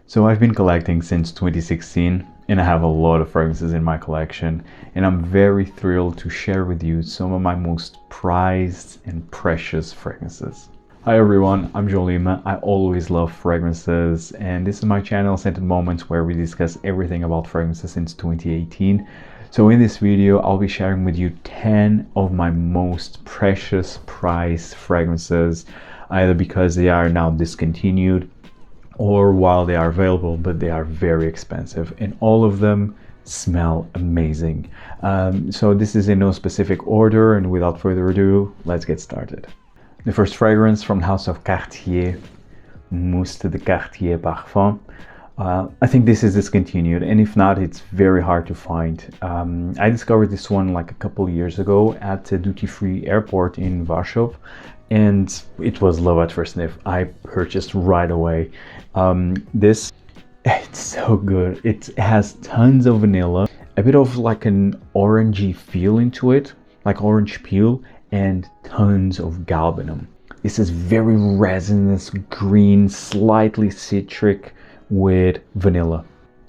So I've been collecting since 2016 and I have a lot of fragrances in my collection, and I'm very thrilled to share with you some of my most prized and precious fragrances. Hi everyone, I'm Jolima. I always love fragrances, and this is my channel Scented Moments where we discuss everything about fragrances since 2018. So in this video I'll be sharing with you 10 of my most precious prized fragrances, either because they are now discontinued or while they are available, but they are very expensive, and all of them smell amazing. So this is in no specific order, and without further ado, let's get started. The first fragrance from the house of Cartier, Mousse de Cartier Parfum. I think this is discontinued, and if not, it's very hard to find. I discovered this one like a couple years ago at the duty-free airport in Warsaw, and it was love at first sniff. I purchased right away. It's so good. It has tons of vanilla, a bit of like an orangey feel into it, like orange peel, and tons of galbanum. This is very resinous, green, slightly citric with vanilla.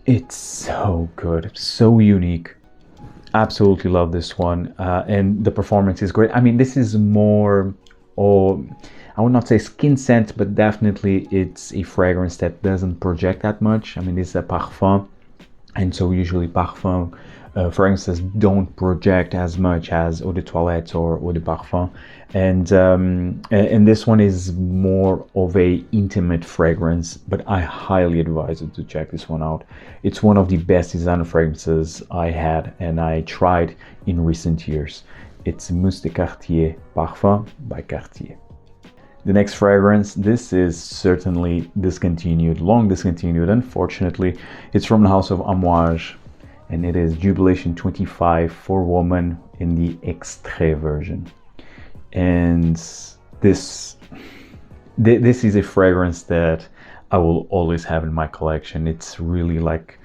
It's so good, so unique. Absolutely love this one, and the performance is great. I mean, this is more, I would not say skin scent, but definitely it's a fragrance that doesn't project that much. I mean, this is a parfum, and so usually parfum fragrances don't project as much as eau de toilette or eau de parfum, and this one is more of a intimate fragrance, but I highly advise you to check this one out. It's one of the best designer fragrances I had and I tried in recent years. It's Mousse de Cartier Parfum by Cartier. The next fragrance, this is certainly discontinued, long discontinued, unfortunately. It's from the house of Amouage, and it is Jubulation 25 for woman in the Extrait version. And this is a fragrance that I will always have in my collection. It's really like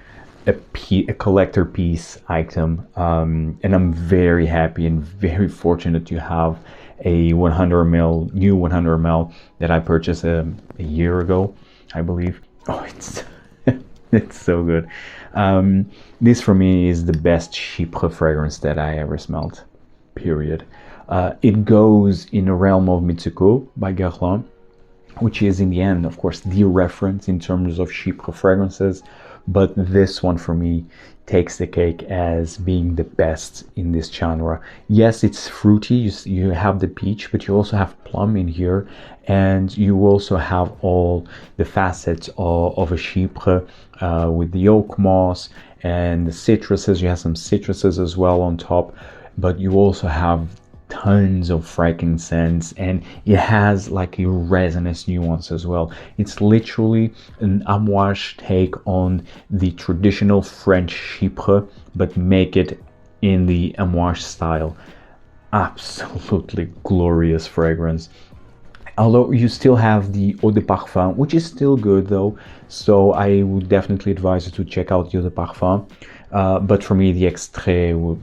a collector piece item, and I'm very happy and very fortunate to have a 100 ml, new 100 ml that I purchased a year ago, I believe. Oh, it's so good. This for me is the best Chypre fragrance that I ever smelled, period. It goes in the realm of Mitsuko by Guerlain, which is in the end, of course, the reference in terms of Chypre fragrances. But this one for me takes the cake as being the best in this genre. Yes, it's fruity. You have the peach, but you also have plum in here, and you also have all the facets of a Chypre with the oak moss and the citruses. You have some citruses as well on top, but you also have tons of frankincense, and it has like a resinous nuance as well. It's literally an Amouage take on the traditional French Chypre, but make it in the Amouage style. Absolutely glorious fragrance. Although you still have the eau de parfum, which is still good though, so I would definitely advise you to check out the eau de parfum. But for me, the Extrait,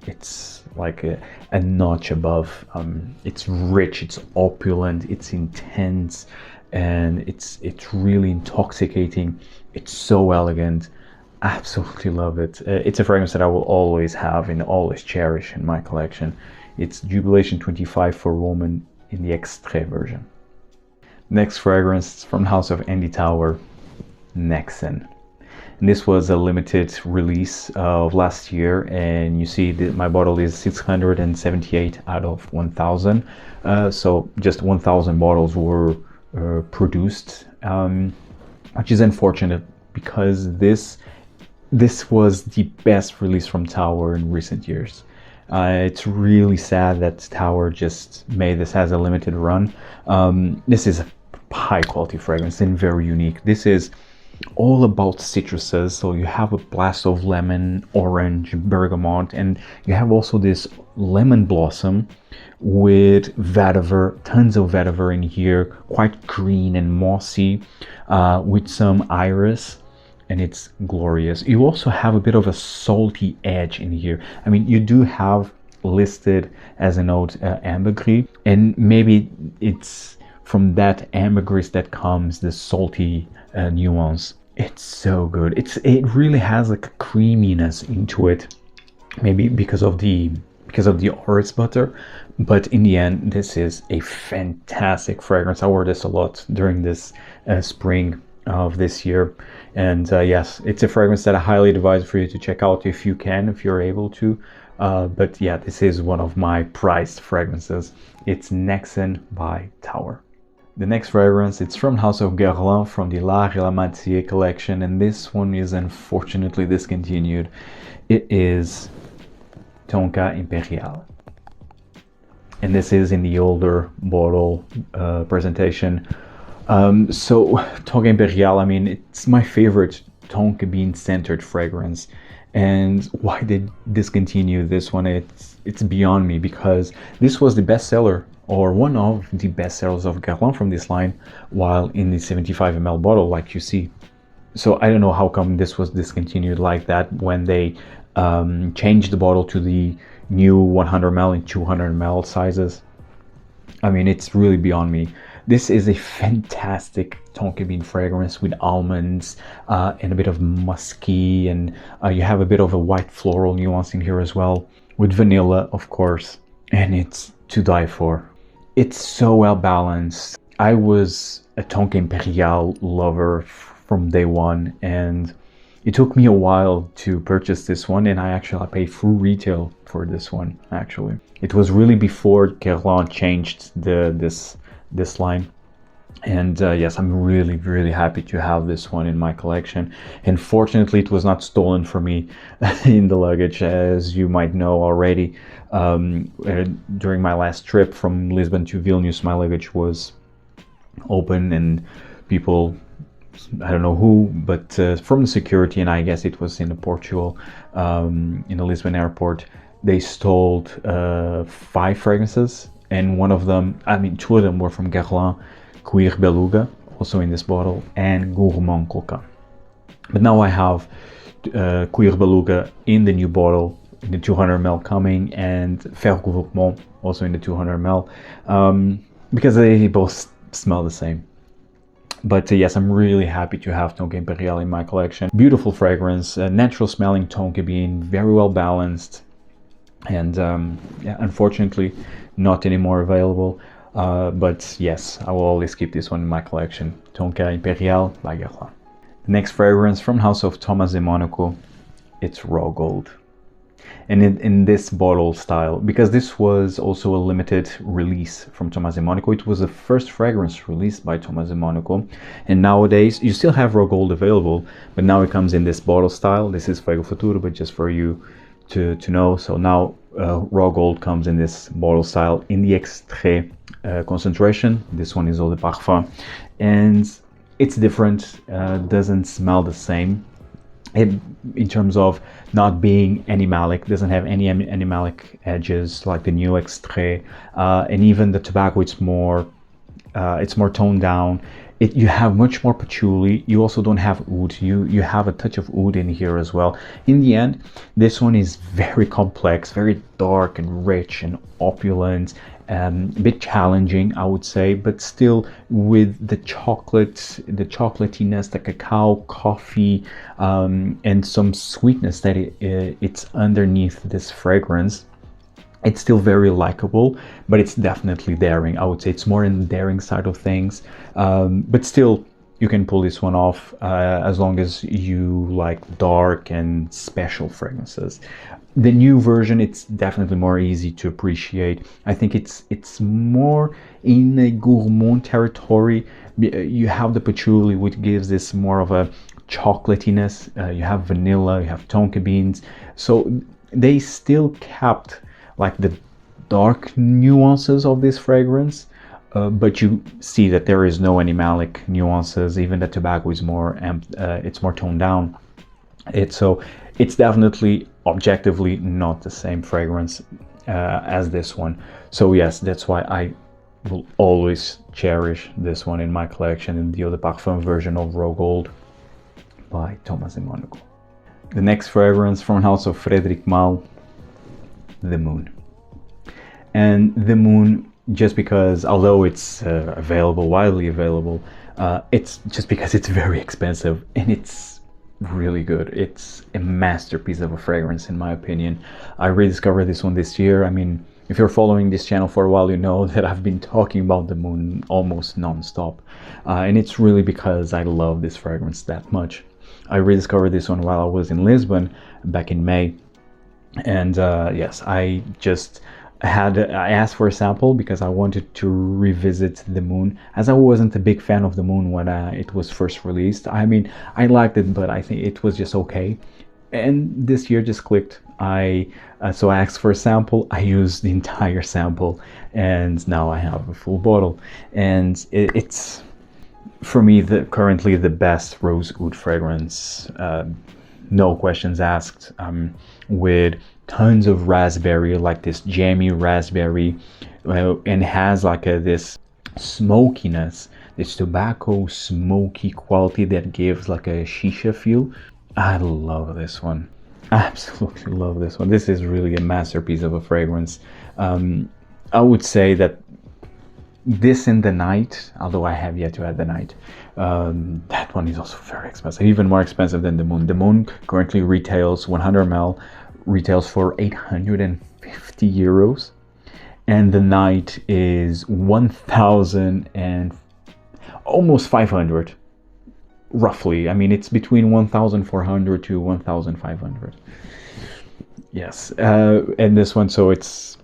it's like a notch above. It's rich, it's opulent, it's intense, and it's really intoxicating. It's so elegant. Absolutely love it. It's a fragrance that I will always have and always cherish in my collection. It's Jubulation 25 for woman in the Extrait version. Next fragrance from the house of Andy Tower, Nexin. And this was a limited release of last year, and you see that my bottle is 678 out of 1,000. So just 1,000 bottles were produced, which is unfortunate because this was the best release from Tower in recent years. It's really sad that Tower just made this as a limited run. This is a high quality fragrance and very unique. This is all about citruses, so you have a blast of lemon, orange, bergamot, and you have also this lemon blossom with vetiver, tons of vetiver in here, quite green and mossy, with some iris, and it's glorious. You also have a bit of a salty edge in here. I mean, you do have listed as a note ambergris, and maybe it's from that ambergris that comes the salty nuance. It's so good. It really has like a creaminess into it, maybe because of the orris butter, but in the end, this is a fantastic fragrance. I wore this a lot during this spring of this year, and yes, it's a fragrance that I highly advise for you to check out if you can, if you're able to. But yeah, this is one of my prized fragrances. It's Nexin by Tower. The next fragrance, it's from House of Guerlain, from the La Relamatier collection, and this one is unfortunately discontinued. It is Tonka Imperiale. And this is in the older bottle presentation. So Tonka Imperiale, I mean, it's my favorite tonka bean centered fragrance. And why they discontinue this one, it's beyond me, because this was the bestseller, or one of the best sellers of Guerlain from this line, while in the 75 ml bottle, like you see. So I don't know how come this was discontinued like that when they changed the bottle to the new 100 ml and 200 ml sizes. I mean, it's really beyond me. This is a fantastic tonka bean fragrance with almonds and a bit of musky, and you have a bit of a white floral nuance in here as well, with vanilla, of course, and it's to die for. It's so well balanced. I was a Tonka Imperiale lover from day one, and it took me a while to purchase this one, and I paid full retail for this one, actually. It was really before Guerlain changed this line. And yes, I'm really happy to have this one in my collection. And fortunately, it was not stolen from me in the luggage, as you might know already. During my last trip from Lisbon to Vilnius, my luggage was open, and people, I don't know who, but from the security, and I guess it was in Portugal, in the Lisbon airport, they stole 5 fragrances, and one of them, I mean 2 of them were from Guerlain, Cuir Beluga, also in this bottle, and Gourmand Coca. But now I have Cuir Beluga in the new bottle, in the 200 ml coming, and Fer Gourmand also in the 200 ml, because they both smell the same. But yes, I'm really happy to have Tonka Imperiale in my collection. Beautiful fragrance, natural smelling tonka bean, very well balanced, and yeah, unfortunately not anymore available. But yes, I will always keep this one in my collection. Tonka Imperiale by Guerlain. The next fragrance from House of Thomas de Monaco, it's Raw Gold. And in this bottle style, because this was also a limited release from Thomas de Monaco. It was the first fragrance released by Thomas de Monaco, and nowadays you still have Raw Gold available, but now it comes in this bottle style. This is Fuego Futuro, but just for you to know. So now Raw Gold comes in this bottle style in the Extrait concentration. This one is Eau de Parfum, and it's different, doesn't smell the same. In terms of not being animalic, doesn't have any animalic edges like the new Extrait, and even the tobacco, it's more toned down. You have much more patchouli. You also don't have oud. You have a touch of oud in here as well. In the end, this one is very complex, very dark and rich and opulent, a bit challenging, I would say, but still with the chocolatiness, the cacao, coffee, and some sweetness that it's underneath this fragrance. It's still very likable, but it's definitely daring. I would say it's more in the daring side of things, but still you can pull this one off as long as you like dark and special fragrances. The new version, it's definitely more easy to appreciate. I think it's more in a gourmand territory. You have the patchouli, which gives this more of a chocolatiness. You have vanilla, you have tonka beans, so they still kept like the dark nuances of this fragrance, but you see that there is no animalic nuances. Even the tobacco is more it's more toned down. It's definitely objectively not the same fragrance as this one. So yes, that's why I will always cherish this one in my collection, in the Eau de Parfum version of Raw Gold by Thomas de Monaco. The next fragrance from House of Frederic Malle, The Moon. And The Moon, just because although it's widely available, It's just because it's very expensive and it's really good. It's a masterpiece of a fragrance in my opinion. I rediscovered this one this year. I mean, if you're following this channel for a while, you know that I've been talking about the Moon almost non-stop. And it's really because I love this fragrance that much. I rediscovered this one while I was in Lisbon back in May. And yes, I asked for a sample because I wanted to revisit the Moon, as I wasn't a big fan of the Moon when it was first released. I mean, I liked it, but I think it was just okay. And this year just clicked. So I asked for a sample. I used the entire sample, and now I have a full bottle. And it's for me currently the best rose oud fragrance, no questions asked. With tons of raspberry, like this jammy raspberry, and has like this smokiness, this tobacco smoky quality that gives like a shisha feel. I love this one. Absolutely love this one. This is really a masterpiece of a fragrance. I would say that this in the night, although I have yet to add the night, that one is also very expensive, even more expensive than the Moon. The Moon currently retails 100 ml, retails for 850 euros, and the night is 1,000 and almost 500. Roughly, I mean, it's between 1,400 to 1,500. Yes, and this one, so it's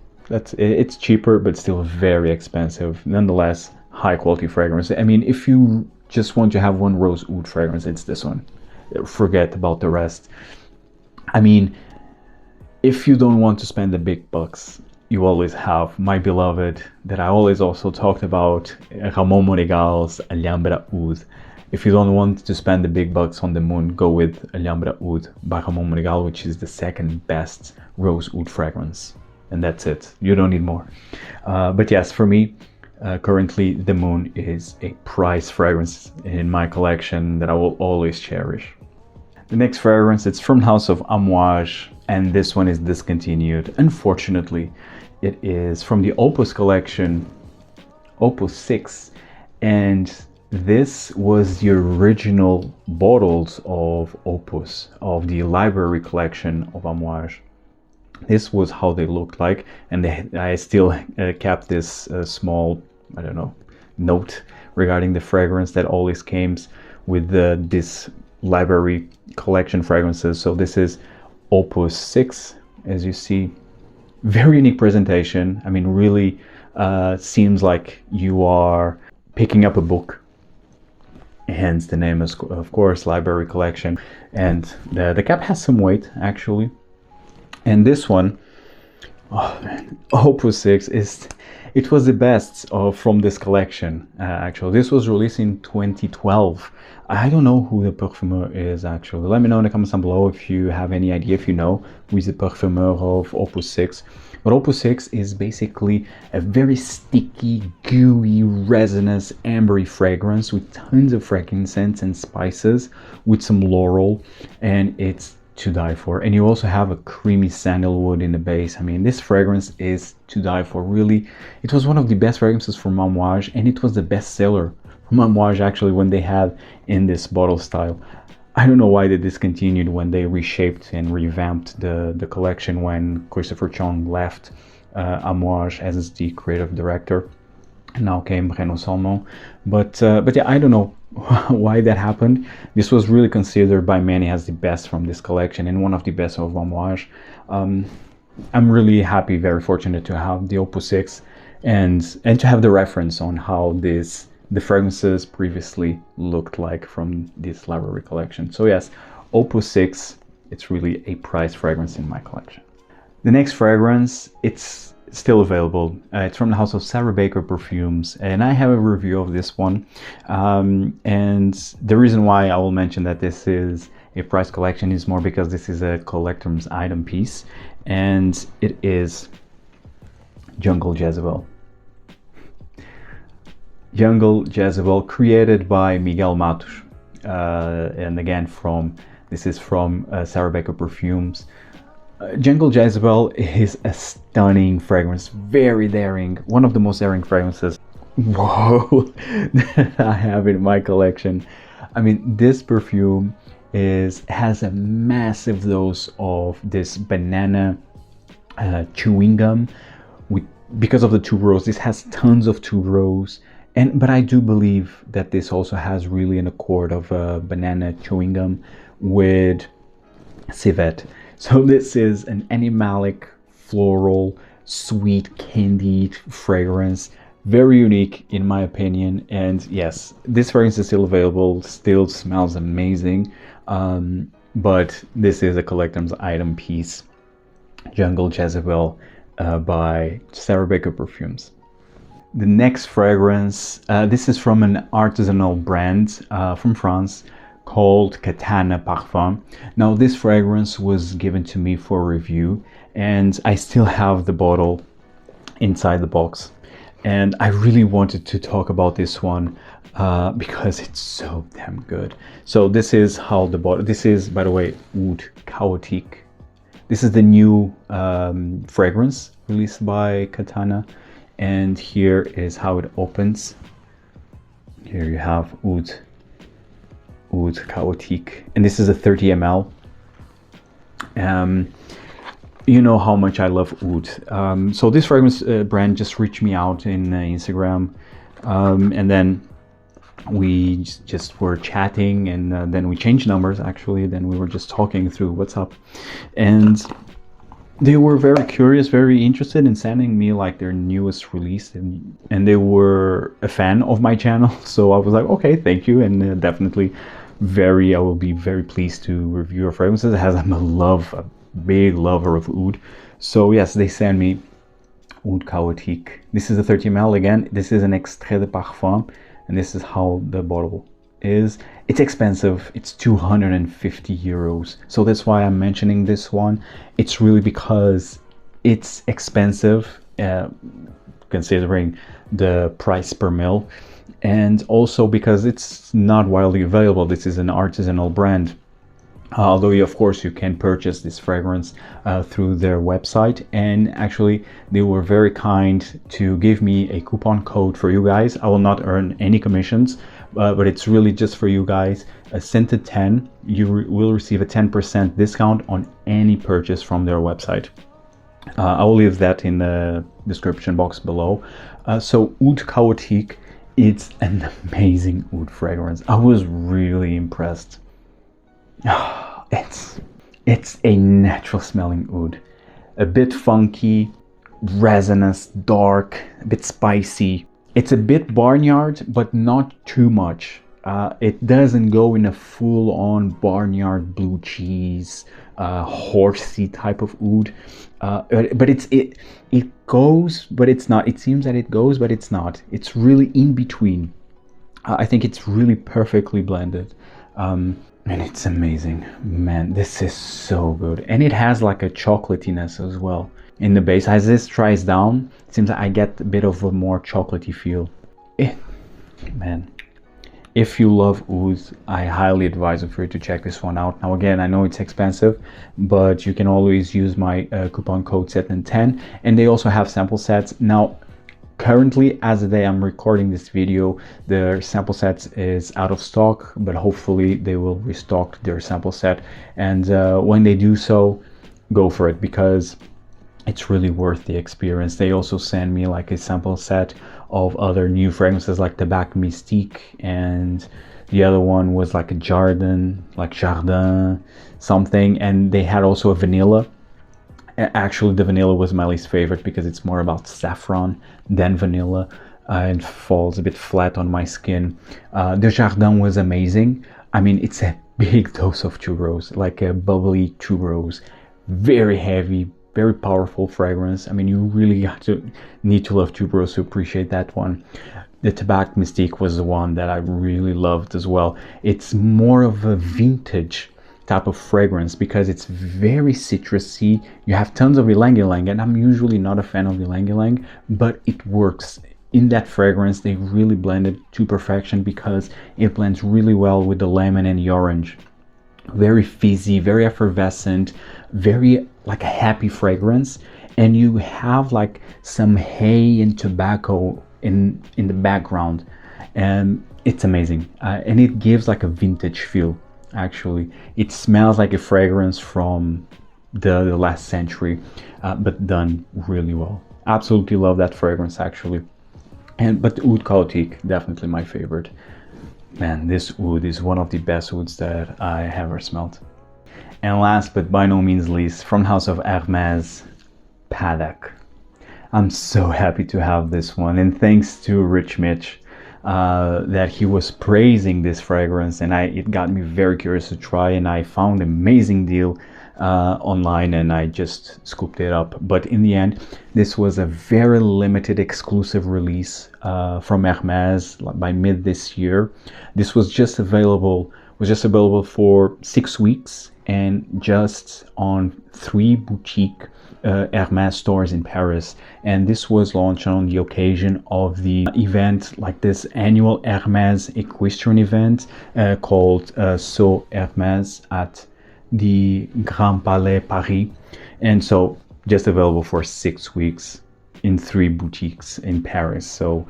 cheaper, but still very expensive. Nonetheless, high quality fragrance. I mean, if you just want to have one rose oud fragrance, it's this one. Forget about the rest. I mean, if you don't want to spend the big bucks, you always have my beloved, that I always also talked about, Ramon Monegal's Alhambra Oud. If you don't want to spend the big bucks on the Moon, go with Alhambra Oud by Ramon Monegal, which is the second best rose oud fragrance. And that's it. You don't need more. But yes, for me, currently the Moon is a prize fragrance in my collection that I will always cherish. The next fragrance, it's from the house of Amouage, and this one is discontinued. Unfortunately, it is from the Opus collection, Opus VI, and this was the original bottles of Opus, of the library collection of Amouage. This was how they looked like, and I still kept this small, I don't know, note regarding the fragrance that always came with this library collection fragrances. So this is Opus VI, as you see. Very unique presentation. I mean, really seems like you are picking up a book. Hence the name is, of course, library collection. And the cap has some weight, actually. And this one, oh man, Opus VI it was the best from this collection. Actually, this was released in 2012. I don't know who the Parfumeur is actually. Let me know in the comments down below if you have any idea, if you know who is the Parfumeur of Opus VI. But Opus VI is basically a very sticky, gooey, resinous, ambery fragrance with tons of frankincense and spices, with some laurel, and it's to die for. And you also have a creamy sandalwood in the base. I mean, this fragrance is to die for. Really, it was one of the best fragrances from Amouage, and it was the best seller from Amouage actually when they had in this bottle style. I don't know why they discontinued when they reshaped and revamped the collection when Christopher Chong left Amouage as the creative director. And now came Renaud Salmon. But yeah, I don't know why that happened. This was really considered by many as the best from this collection and one of the best of Amouage. I'm really happy, very fortunate to have the Opus VI and to have the reference on how the fragrances previously looked like from this library collection. So yes, Opus VI, it's really a prized fragrance in my collection. The next fragrance, it's still available. It's from the house of Sarah Baker Perfumes, and I have a review of this one. And the reason why I will mention that this is a prize collection is more because this is a collector's item piece, and it is Jungle Jezebel. Jungle Jezebel, created by Miguel Matos, and again this is from Sarah Baker Perfumes. Jungle Jezebel is a stunning fragrance, very daring, one of the most daring fragrances Whoa, that I have in my collection. I mean, this perfume has a massive dose of this banana chewing gum with because of the tuberose. This has tons of tuberose, and but I do believe that this also has really an accord of banana chewing gum with civet. So this is an animalic, floral, sweet, candied fragrance. Very unique in my opinion. And yes, this fragrance is still available, still smells amazing. But this is a collector's item piece. Jungle Jezebel by Sarah Baker Perfumes. The next fragrance, this is from an artisanal brand from France called Katana Parfum. Now this fragrance was given to me for review and I still have the bottle inside the box. And I really wanted to talk about this one because it's so damn good. So this is how the bottle, this is, by the way, Oud Chaotique. This is the new fragrance released by Katana. And here is how it opens. Here you have Oud Chaotique. And this is a 30 ml. You know how much I love Oud. So this fragrance brand just reached me out in Instagram. And then we just were chatting, and then we changed numbers actually. Then we were just talking through WhatsApp. And they were very curious, very interested in sending me like their newest release, and they were a fan of my channel. So I was like, okay, thank you, and definitely I will be very pleased to review your fragrances, as I'm a big lover of Oud. So yes, they sent me Oud Chaotique. This is a 30 ml again. This is an Extrait de Parfum, and this is how the bottle is. It's expensive. It's 250 euros. So that's why I'm mentioning this one. It's really because it's expensive, considering the price per mil, and also because it's not widely available. This is an artisanal brand. Although of course you can purchase this fragrance through their website, and actually they were very kind to give me a coupon code for you guys. I will not earn any commissions, but it's really just for you guys. Scented 10, you will receive a 10% discount on any purchase from their website. I will leave that in the description box below. So Oud Chaotique, it's an amazing oud fragrance. I was really impressed. It's a natural smelling oud, a bit funky, resinous, dark, a bit spicy. It's a bit barnyard, but not too much. It doesn't go in a full-on barnyard blue cheese, horsey type of oud. But it goes, but it's not. It seems that it goes, but it's not. It's really in between. I think it's really perfectly blended. And it's amazing, man. This is so good, and it has like a chocolatiness as well in the base. As this dries down, it seems like I get a bit of a more chocolatey feel. Man, if you love oud, I highly advise you for you to check this one out. Now again, I know it's expensive, but you can always use my coupon code SETN10, and they also have sample sets. Now currently, as the day I'm recording this video, their sample sets is out of stock, but hopefully they will restock their sample set. And when they do so, go for it, because it's really worth the experience. They also send me like a sample set of other new fragrances like Tabac Mystique, and the other one was like a Jardin something, and they had also a vanilla. Actually, the vanilla was my least favorite because it's more about saffron than vanilla, and falls a bit flat on my skin. The Jardin was amazing. I mean, it's a big dose of tuberose, like a bubbly tuberose, very heavy, very powerful fragrance. I mean, you really need to love tuberose to appreciate that one. The Tabac Mystique was the one that I really loved as well. It's more of a vintage type of fragrance because it's very citrusy. You have tons of ylang ylang, and I'm usually not a fan of ylang ylang, but it works. In that fragrance, they really blend it to perfection because it blends really well with the lemon and the orange. Very fizzy, very effervescent, very like a happy fragrance, and you have like some hay and tobacco in the background, and it's amazing. And it gives like a vintage feel. Actually, it smells like a fragrance from the last century, but done really well. Absolutely love that fragrance actually. But the Oud Chaotique, definitely my favorite. Man, this oud is one of the best ouds that I have ever smelled. And last but by no means least, from the house of Hermes Paddock. I'm so happy to have this one, and thanks to Rich Mitch that he was praising this fragrance, and it got me very curious to try, and I found an amazing deal online, and I just scooped it up. But in the end, this was a very limited exclusive release from Hermes by mid this year. This was just available for 6 weeks and just on 3 boutique Hermes stores in Paris, and this was launched on the occasion of the event, like this annual Hermes equestrian event called Saut Hermes at the Grand Palais Paris. And so just available for 6 weeks in 3 boutiques in Paris. So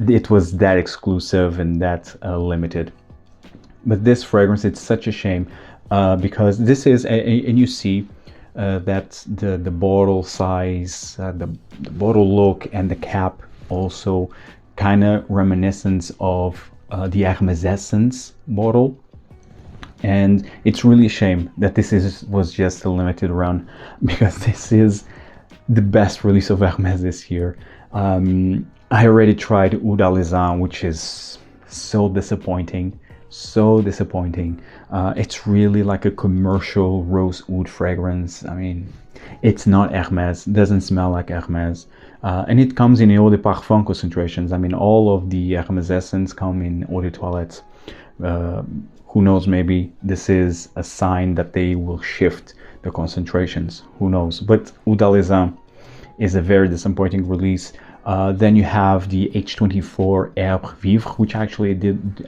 it was that exclusive and that limited. But this fragrance, it's such a shame because this is and you see that the bottle size, the bottle look, and the cap also kind of reminiscent of the Hermes Essence bottle. And it's really a shame that this was just a limited run, because this is the best release of Hermes this year. I already tried Oud Alezan, which is so disappointing. It's really like a commercial rose oud fragrance. I mean, it's not Hermes, doesn't smell like Hermes, and it comes in eau de parfum concentrations. I mean, all of the Hermes Essence come in eau de toilette. Who knows, maybe this is a sign that they will shift the concentrations, who knows. But Oud Alezan is a very disappointing release. Then you have the H24 Herbe Vivre, which actually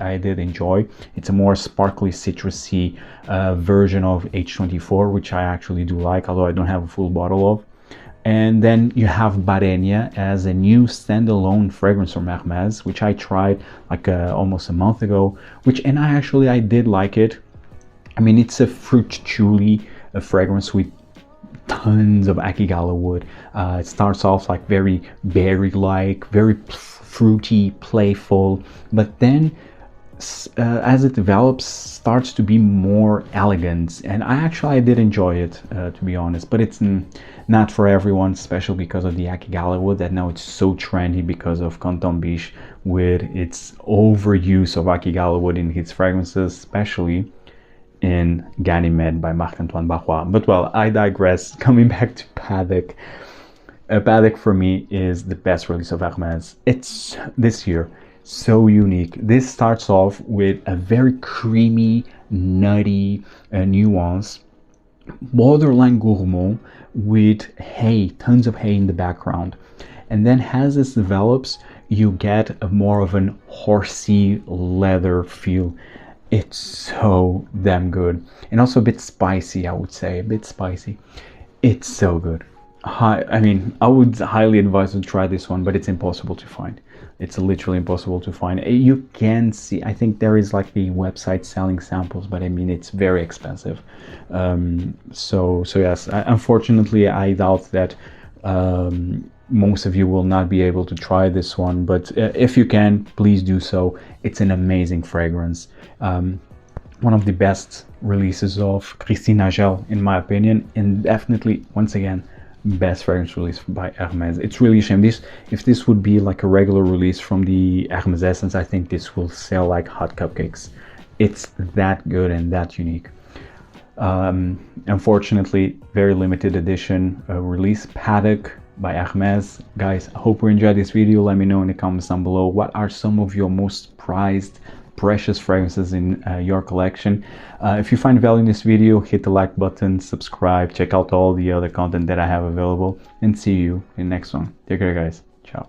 I did enjoy. It's a more sparkly, citrusy version of H24, which I actually do like, although I don't have a full bottle of. And then you have Barenia as a new standalone fragrance from Hermes, which I tried like almost a month ago, and I did like it. I mean, it's a fruit patchouli fragrance with tons of Akigala wood. It starts off like very berry-like, very fruity, playful, but then as it develops, starts to be more elegant, and I did enjoy it, to be honest. But it's not for everyone, especially because of the Akigala wood, that now it's so trendy because of Canton Biche with its overuse of Akigala wood in its fragrances, especially in Ganymede by Marc-Antoine Barrois. But well, I digress. Coming back to Paddock. Paddock for me is the best release of Hermes. It's this year so unique. This starts off with a very creamy, nutty nuance, borderline gourmand, with hay, tons of hay in the background. And then as this develops, you get more of an horsey leather feel. It's so damn good, and also a bit spicy, I would say, a bit spicy. It's so good. I mean, I would highly advise to try this one, but it's impossible to find. It's literally impossible to find. You can see, I think there is like the website selling samples, but I mean, it's very expensive. So yes, unfortunately, I doubt that most of you will not be able to try this one, but if you can, please do so. It's an amazing fragrance. One of the best releases of Christine Nagel, in my opinion, and definitely, once again, best fragrance release by Hermes. It's really a shame. If this would be like a regular release from the Hermes Essence, I think this will sell like hot cupcakes. It's that good and that unique. Unfortunately, very limited edition release, Paddock by Hermes. Guys, I hope you enjoyed this video. Let me know in the comments down below, what are some of your most prized, precious fragrances in your collection. If you find value in this video, hit the like button, subscribe, check out all the other content that I have available, and see you in the next one. Take care, guys. Ciao.